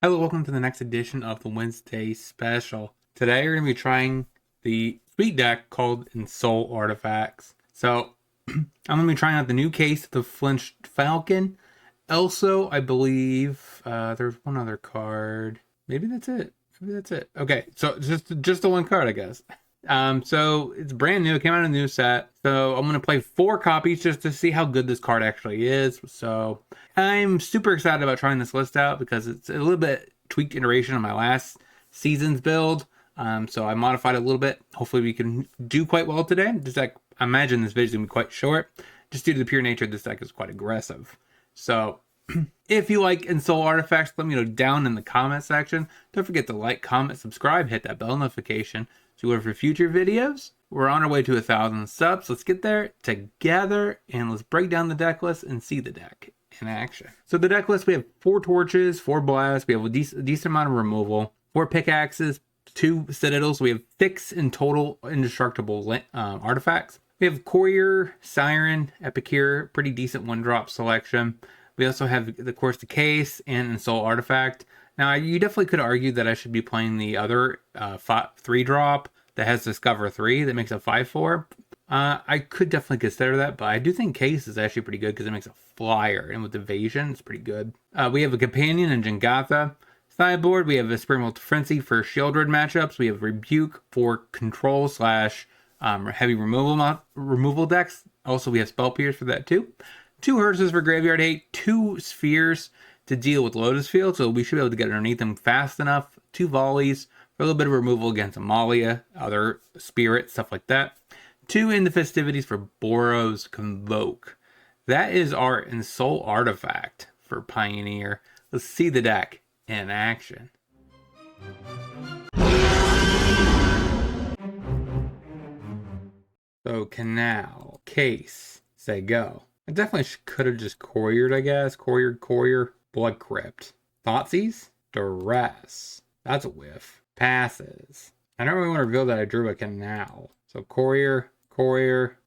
Hello, welcome to the next edition of the Wednesday special. Today we're going to be trying the sweet deck called Ensoul Artifacts. So I'm going to be trying out the new case of the Flinched Falcon. Also, I believe there's one other card. Maybe that's it. Okay, so just the one card, I guess. So it's brand new. It came out in a new set. So I'm going to play 4 copies just to see how good this card actually is. So I'm super excited about trying this list out because it's a little bit tweaked iteration of my last season's build. So I modified it a little bit. Hopefully we can do quite well today. This deck, I imagine this video is going to be quite short. Just due to the pure nature of this deck is quite aggressive. So if you like Ensoul Artifacts, let me know down in the comment section. Don't forget to like, comment, subscribe, hit that bell notification so you for future videos. We're on our way to 1,000 subs. Let's get there together and let's break down the deck list and see the deck in action. So the deck list, we have 4 torches, 4 blasts, we have a decent amount of removal, 4 pickaxes, 2 citadels. We have 6 in total indestructible artifacts. We have Courier, Siren, Epicure, pretty decent 1-drop selection. We also have, of course, the case and Ensoul Artifact. Now, you definitely could argue that I should be playing the other 3-drop that has Discover 3 that makes a 5/4. I could definitely consider that, but I do think case is actually pretty good because it makes a flyer, and with evasion, it's pretty good. We have a Companion in Jengatha. Sideboard, we have Experimental Frenzy for Shieldred matchups. We have Rebuke for control / heavy removal decks. Also, we have Spell Pierce for that too. 2 Hearses for Graveyard Hate, 2 Spheres to deal with Lotus Field, so we should be able to get underneath them fast enough. 2 Volleys for a little bit of removal against Amalia, other Spirit, stuff like that. 2 in the Festivities for Boros Convoke. That is our Ensoul Artifact for Pioneer. Let's see the deck in action. So Canal, Case, say go. I definitely could have just couriered, I guess. Courier, Blood Crypt. Thoughtseize, Duress. That's a whiff. Passes. I don't really want to reveal that I drew a Canal. So Courier,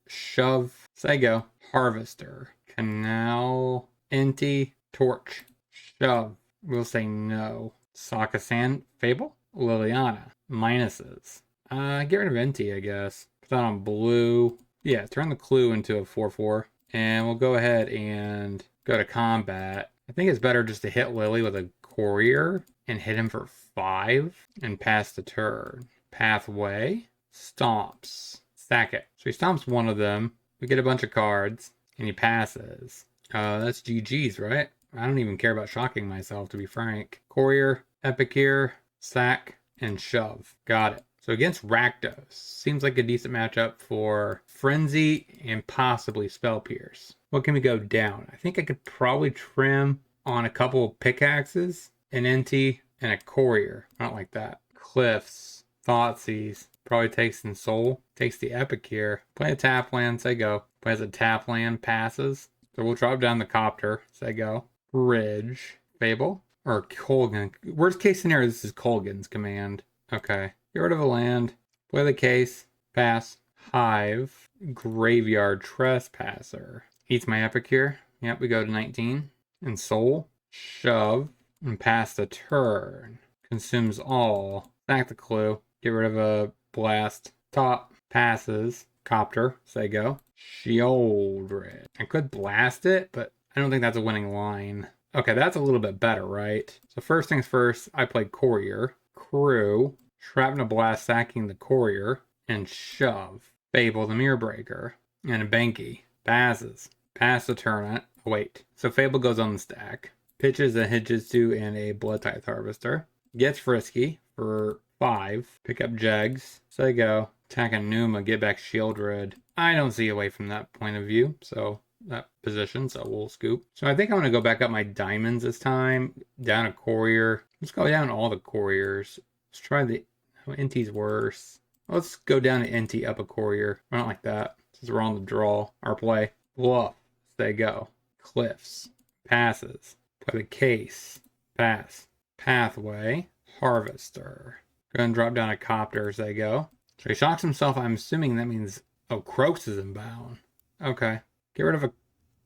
Shove, say go. Harvester, Canal, Inti, Torch, Shove. We'll say no. Sakasan, Fable, Liliana. Minuses. Get rid of Inti, I guess. Put that on blue. Yeah, turn the clue into a 4/4. And we'll go ahead and go to combat. I think it's better just to hit Lily with a Courier and hit him for 5 and pass the turn. Pathway, Stomps, sack it. So he stomps one of them. We get a bunch of cards and he passes. That's GG's, right? I don't even care about shocking myself, to be frank. Courier, Epicure, sack, and shove. Got it. So against Rakdos, seems like a decent matchup for Frenzy and possibly Spell Pierce. What can we go down? I think I could probably trim on a couple of pickaxes, an NT, and a Courier. I don't like that. Cliffs, Thoughtseize, probably takes Ensoul, takes the Epicure. Play a tap land, say go. Plays a tap land, passes. So we'll drop down the Copter, say go. Bridge, Fable, or Colgan. Worst case scenario, this is Colgan's command. Okay. Get rid of a land, play the case, pass, Hive, Graveyard Trespasser. Eats my Epicure. Yep, we go to 19. Ensoul, shove, and pass the turn. Consumes all. Sack the clue. Get rid of a blast. Top, passes, Copter, say go. Shieldred. I could blast it, but I don't think that's a winning line. Okay, that's a little bit better, right? So first things first, I played Courier. Crew. Shrapnel Blast, sacking the Courier, and shove. Fable, the Mirror Breaker, and a Banky. Passes. Pass the turn. Oh, wait. So Fable goes on the stack. Pitches a Hijitsu and a Blood Tithe Harvester. Gets Frisky for 5. Pick up Jegs. Say go. Attack a Numa. Get back Shieldred. I don't see a way from that point of view. So that position. So we'll scoop. So I think I'm going to go back up my diamonds this time. Down a Courier. Let's go down all the Couriers. Let's try the Inti's worse. Let's go down to Inti, up a Courier. I don't like that. Since we're on the draw. Our play. Bluff. Say go. Cliffs. Passes. Play the case. Pass. Pathway. Harvester. Go ahead and drop down a Copter. Say go. So he shocks himself. I'm assuming that means, oh, Croaks is inbound. Okay. Get rid of a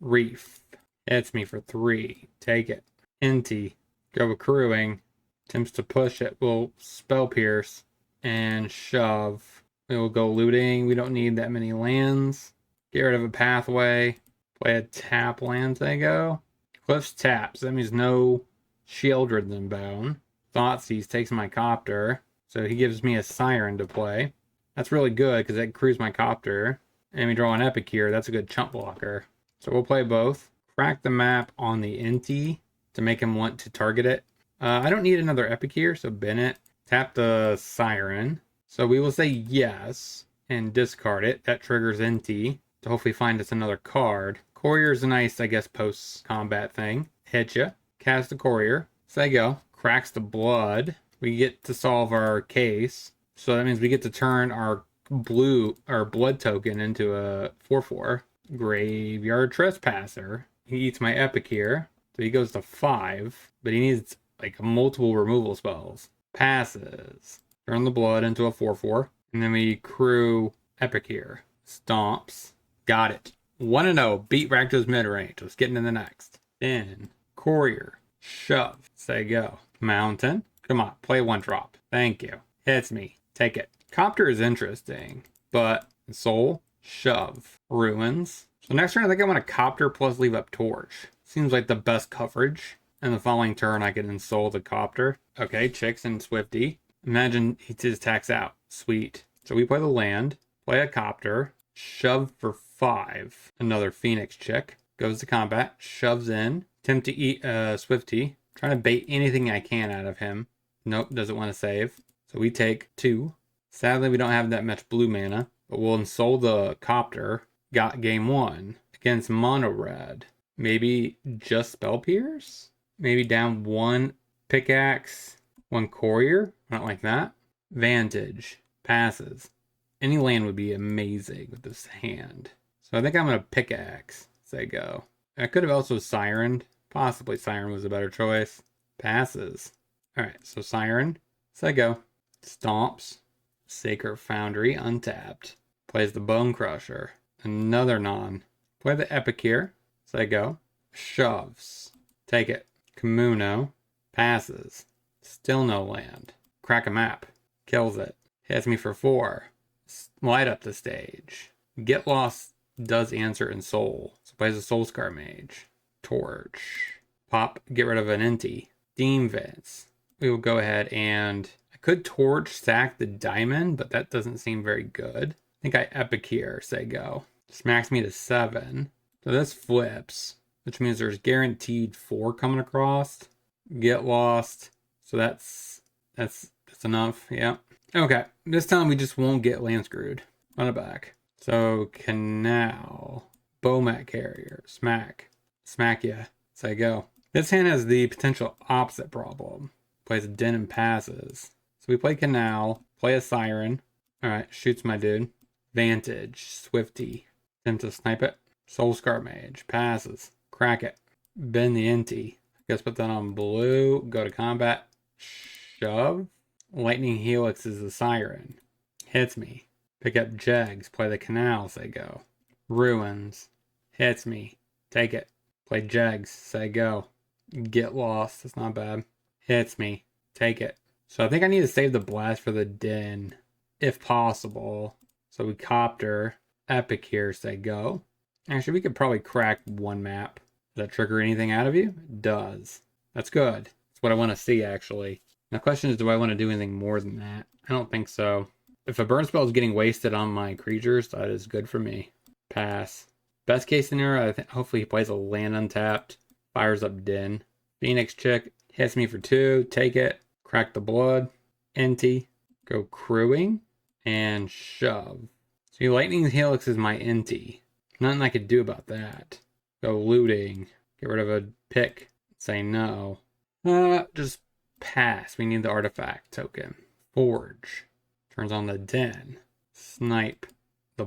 Reef. Hits me for 3. Take it. Inti. Go accruing. Attempts to push it. We'll spell pierce and shove. We will go looting. We don't need that many lands. Get rid of a pathway. Play a tap land, they go. Cliff's taps. That means no Shieldred Bone. Thoughtseize takes my copter. So he gives me a Siren to play. That's really good because that crews my copter. And we draw an Epic here. That's a good chump blocker. So we'll play both. Crack the map on the NT to make him want to target it. I don't need another Epic here, so Bennett. Tap the Siren. So we will say yes and discard it. That triggers NT to hopefully find us another card. Courier's a nice, I guess, post-combat thing. Hit ya. Cast the Courier. Say go. Cracks the Blood. We get to solve our case. So that means we get to turn our blood token into a 4/4. Graveyard Trespasser. He eats my Epic here. So he goes to 5. But he needs like multiple removal spells. Passes. Turn the blood into a 4/4. And then we crew Epic here. Stomps. Got it. 1-0. Beat Rakdos mid-range. Let's get into the next. Then Courier. Shove. Say go. Mountain. Come on. Play 1-drop. Thank you. Hits me. Take it. Copter is interesting. But Ensoul. Shove. Ruins. So next turn I think I want to Copter plus leave up Torch. Seems like the best coverage. And the following turn I can Ensoul the Copter. Okay. Chicks and Swifty. Imagine he just attacks out. Sweet. So we play the land. Play a Copter. Shove for 5. Another Phoenix chick. Goes to combat. Shoves in. Attempt to eat Swifty. Trying to bait anything I can out of him. Nope, doesn't want to save. So we take 2. Sadly, we don't have that much blue mana. But we'll Ensoul the Copter. Got game 1. Against Mono Red. Maybe just Spell Pierce? Maybe down 1 Pickaxe. 1 Courier. I don't like that. Vantage. Passes. Any land would be amazing with this hand. So I think I'm going to Pickaxe. Say go. I could have also Sirened. Possibly Siren was a better choice. Passes. Alright, so Siren. Say go. Stomps. Sacred Foundry. Untapped. Plays the Bone Crusher. Another non. Play the Epic here. Say go. Shoves. Take it. Kamuno. Passes. Still no land. Crack a map. Kills it. Hits me for 4. Light up the stage. Get Lost does answer Ensoul. So plays a Soulscar Mage. Torch. Pop. Get rid of an Inti. Steam Vents. We will go ahead and... I could Torch sack the Diamond, but that doesn't seem very good. I think I Epic here. Say go. Smacks me to 7. So this flips, which means there's guaranteed 4 coming across. Get Lost. So that's enough. Yeah. Okay. This time we just won't get land screwed. Run it back. So Canal. Bowmat Carrier. Smack. Smack ya. Say go. This hand has the potential opposite problem. Plays a Den and passes. So we play Canal. Play a Siren. Alright. Shoots my dude. Vantage. Swifty. Attempt to snipe it. Soulscar Mage. Passes. Crack it. Bend the Inti. Guess put that on blue. Go to combat. Shove. Lightning Helix is the Siren. Hits me. Pick up Jegs. Play the Canal. Say go. Ruins. Hits me. Take it. Play Jegs. Say go. Get Lost. That's not bad. Hits me. Take it. So I think I need to save the blast for the Den. If possible. So we Copter. Epic here. Say go. Actually, we could probably crack 1 map. Does that trigger anything out of you? It does. That's good. That's what I want to see, actually. Now, the question is, do I want to do anything more than that? I don't think so. If a burn spell is getting wasted on my creatures, that is good for me. Pass. Best case scenario, I think hopefully he plays a land untapped. Fires up Den. Phoenix chick. Hits me for 2. Take it. Crack the blood. Inti. Go crewing. And shove. See, Lightning Helix is my Inti. Nothing I could do about that. Go looting. Get rid of a pick. Say no. Just pass. We need the artifact token. Forge. Turns on the Den. Snipe the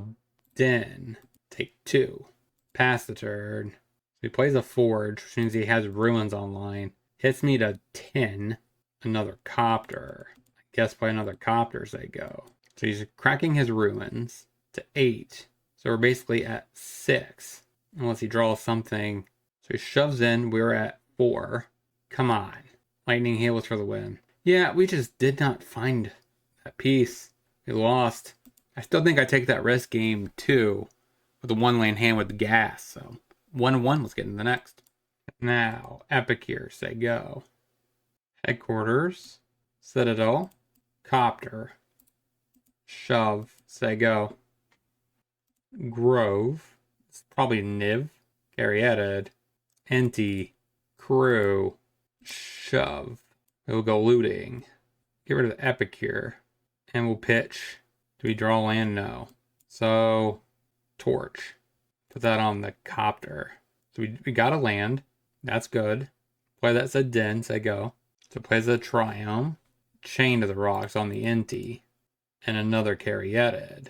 Den. Take 2. Pass the turn. He plays a Forge, which means he has Ruins online. Hits me to 10. Another Copter. I guess play another Copter, say go. So he's cracking his Ruins to 8. So we're basically at 6. Unless he draws something. So he shoves in. We're at 4. Come on. Lightning Helix for the win. Yeah, we just did not find that piece. We lost. I still think I take that risk game too with the 1 lane hand with the gas. So 1-1, let's get into the next. Now, Epic here, say go. Headquarters, Citadel, Copter, Shove, say go. Grove, it's probably Niv, Caryatid, Enti, Crew, Shove. We'll go looting. Get rid of the Epic here. And we'll pitch. Do we draw land? No. So, Torch. Put that on the Copter. So we got a land. That's good. Play that said Den, say go. So plays a Triumph. Chain to the Rocks on the Enti. And another Caryatid.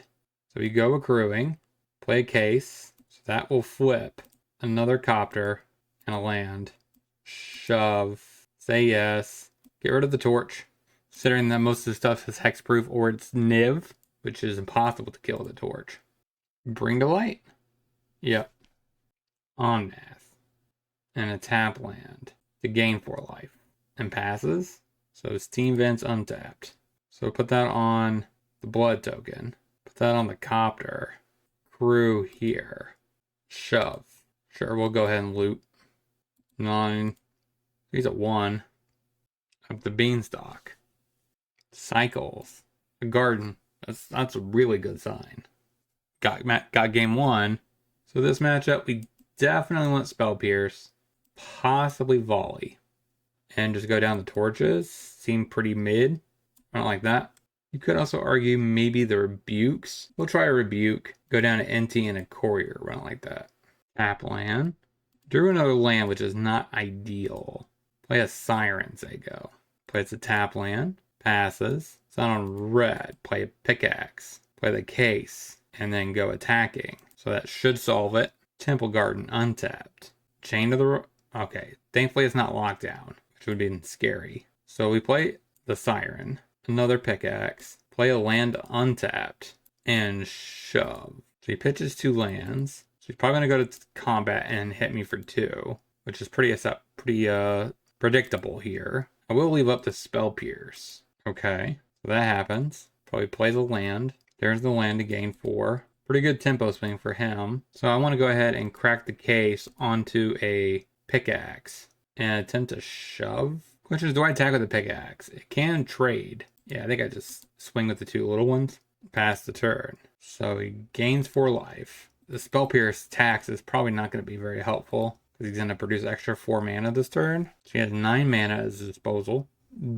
So we go accruing. Play a Case. So that will flip. Another Copter. And a land. Shove. Say yes. Get rid of the Torch. Considering that most of the stuff is hexproof or it's Niv, which is impossible to kill with a Torch. Bring to light. Yep. On math. And a tap land to gain 4 life. And passes. So Steam Vents untapped. So put that on the blood token. Put that on the Copter. Crew here. Shove. Sure, we'll go ahead and loot. 9. He's at 1. Up the Beanstalk. Cycles. A Garden. That's a really good sign. Got game 1. So this matchup, we definitely want Spell Pierce. Possibly Volley. And just go down the torches. Seem pretty mid. I don't like that. You could also argue maybe the Rebukes. We'll try a Rebuke. Go down to Enti and a Courier. Run like that. Tap land. Drew another land, which is not ideal. Play a Siren, say go. Plays a tap land. Passes. It's not on red. Play a Pickaxe. Play the Case. And then go attacking. So that should solve it. Temple Garden untapped. Chain to the... Okay. Thankfully it's not locked down, which would be scary. So we play the Siren. Another Pickaxe. Play a land untapped. And shove. So he pitches 2 lands. So he's probably going to go to combat and hit me for 2. Which is pretty predictable here. I will leave up the Spell Pierce. Okay. So that happens. Probably plays a land. There's the land to gain 4. Pretty good tempo swing for him. So I want to go ahead and crack the Case onto a Pickaxe. And attempt to shove. Question is, do I attack with the Pickaxe? It can trade. Yeah, I think I just swing with the 2 little ones. Pass the turn. So he gains 4 life. The Spell Pierce tax is probably not going to be very helpful, because he's going to produce extra 4 mana this turn. So he has 9 mana at his disposal.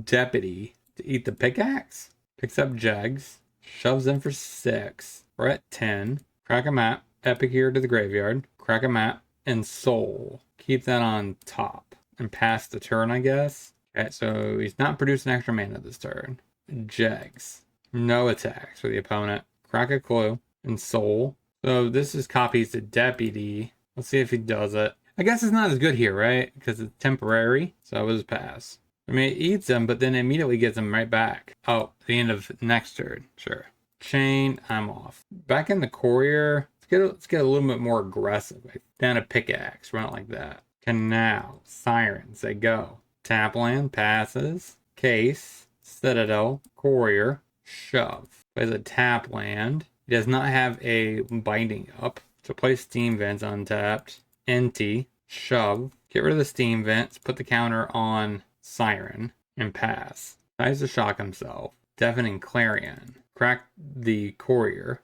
Deputy to eat the Pickaxe. Picks up Jegs. Shoves in for 6. We're at 10. Crack a map. Epic here to the graveyard. Crack a map. Ensoul. Keep that on top. And pass the turn, I guess. Okay, so he's not producing extra mana this turn. Jegs. No attacks for the opponent. Crack a clue. Ensoul. So this is copies to Deputy. Let's see if he does it. I guess it's not as good here, right? Because it's temporary. So it was pass. I mean, it eats him, but then immediately gets him right back. Oh, the end of next turn. Sure. Chain, I'm off. Back in the Courier. Let's get a little bit more aggressive. Like down a Pickaxe. Run it like that. Canal. Siren. Say go. Tap land. Passes. Case. Citadel. Courier. Shove. Plays a tap land. He does not have a binding up. So play Steam Vents untapped. Enti. Shove. Get rid of the Steam Vents. Put the counter on Siren. And pass. Tries to shock himself. Deafening Clarion. Crack the Courier.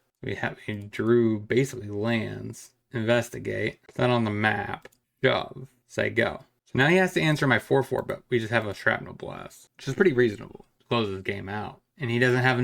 He drew basically lands. Investigate. Put that on the map. Shove. Say go. So now he has to answer my 4/4, but we just have a Shrapnel Blast, which is pretty reasonable to close this game out. And he doesn't have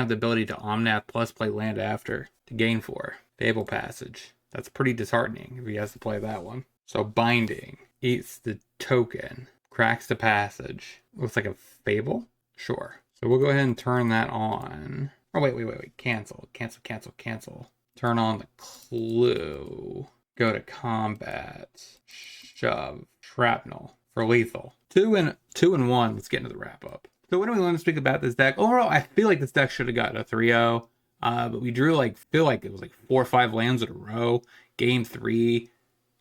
the ability to Omnath plus play land after to gain 4. Fable Passage. That's pretty disheartening if he has to play that one. So Binding. Eats the token. Cracks the Passage. Looks like a Fable? Sure. So we'll go ahead and turn that on. Oh, wait. Cancel. Turn on the clue. Go to combat. Shove. Shrapnel. For lethal. 2 and 1. Let's get into the wrap up. So what do we want to speak about this deck? Overall, I feel like this deck should have gotten a 3-0. But we drew feel like it was 4 or 5 lands in a row. Game 3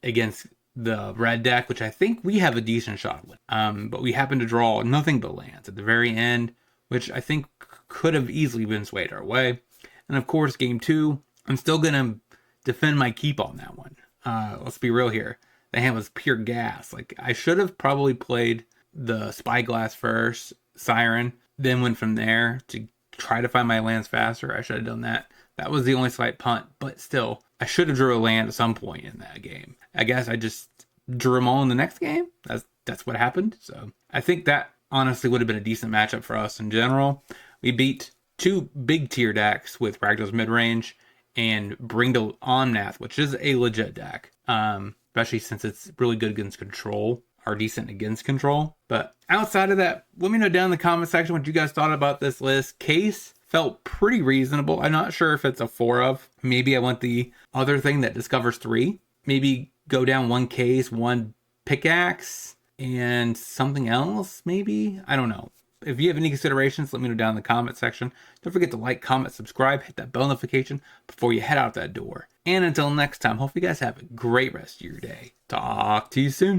against the red deck, which I think we have a decent shot with. But we happened to draw nothing but lands at the very end, which I think could have easily been swayed our way. And of course, game 2, I'm still going to defend my keep on that one. Let's be real here. The hand was pure gas. Like, I should have probably played the Spyglass first, Siren, then went from there to try to find my lands faster. I should have done that. That was the only slight punt, but still, I should have drew a land at some point in that game. I guess I just drew them all in the next game. That's what happened. So I think that honestly would have been a decent matchup for us in general. We beat 2 big tier decks with Ragdoll's Midrange and Bring to Omnath, which is a legit deck, especially since it's really good against control, or decent against control. But outside of that, let me know down in the comment section what you guys thought about this list. Case felt pretty reasonable. I'm not sure if it's a 4 of. Maybe I want the other thing that discovers 3. Maybe go down 1 case, 1 pickaxe, and something else, maybe? I don't know. If you have any considerations, let me know down in the comment section. Don't forget to like, comment, subscribe, hit that bell notification before you head out that door. And until next time, hope you guys have a great rest of your day. Talk to you soon.